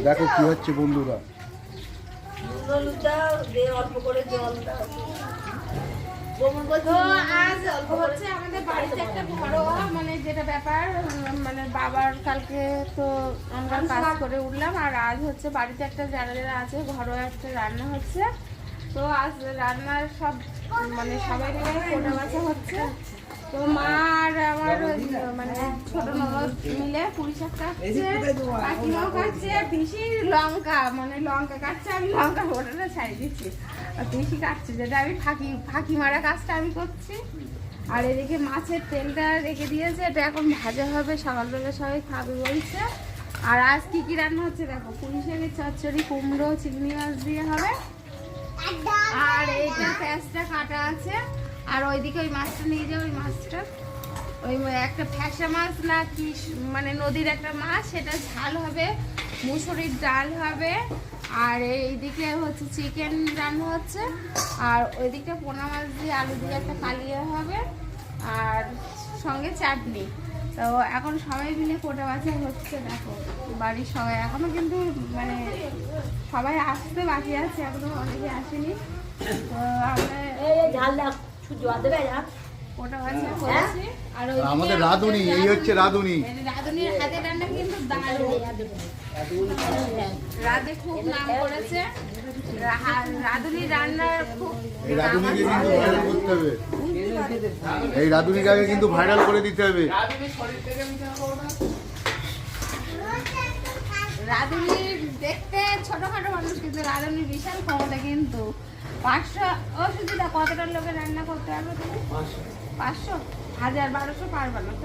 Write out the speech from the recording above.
দেখো কি হচ্ছে বন্ধুরা। তো আজ হচ্ছে আমাদের বাড়িতে একটা ঘরোয়া মানে যেটা ব্যাপার মানে বাবার কালকে তো আমরা কাজ করে উঠলাম আর আজ হচ্ছে বাড়িতে একটা যারা যারা আছে ঘরোয়া একটা রান্না হচ্ছে। তো আজ রান্নার সব মানে সবাই মিলে কোটা বাছা হচ্ছে। তো মা আর আমার মানে ছোট ননদ মিলে পুঁই শাক কাটছে, কাকিমাও কাটছে, পিসি লঙ্কা মানে লঙ্কা কাটছে, আমি লঙ্কা ওটা ছাড়িয়ে দিচ্ছি আর পিসি কাটছে, যেটা আমি ফাঁকি মারা কাজটা আমি করছি। আর এদিকে মাছের তেলটা রেখে দিয়েছে, এটা এখন ভাজা হবে, সকালবেলা সবাই খাবে বলছে। আর আজ কি কি রান্না হচ্ছে দেখো, পুঁই শাকের চচ্চড়ি, কুমড়ো চিংড়ি মাছ দিয়ে হবে। আর এইটা পেঁয়াজটা কাটা আছে। আর ওইদিকে ওই মাছটা নিয়ে যাও, ওই মাছটা ওই একটা ফ্যাসা মাছ না কি মানে নদীর একটা মাছ, সেটা ঝাল হবে, মুসুরির ডাল হবে। আর এইদিকে হচ্ছে চিকেন রান্না হচ্ছে। আর ওইদিকে পোনা মাছ দিয়ে আলু দিয়ে একটা কালিয়া হবে আর সঙ্গে চাটনি। তো এখন সবাই মিলে কোটা বাছা হচ্ছে দেখো বাড়ির সবাই, এখনো কিন্তু মানে সবাই আসতে বাকি আছে, এখনো অনেকে আসেনি। তো আমরা কোটা বাছা করেছি। আর আমাদের রাঁধুনি, এই হচ্ছে রাঁধুনি। রাঁধুনির হাতের রান্না কিন্তু দারুণ, রাধে খুব নাম করেছে রাঁধুনির রান্নার খুব। এই রাঁধুনিকে কিন্তু ভাইরাল করতে হবে, এই রাঁধুনিকে কিন্তু ভাইরাল করে দিতে হবে। রাঁধুনি দেখতে ছোটখাটো মানুষ কিন্তু রাঁধুনির বিশাল ক্ষমতা কিন্তু। 500 ও সুচিতা কতটা লোকের রান্না করতে পারবে তুমি? 500 1000 1200 পারবে না তো।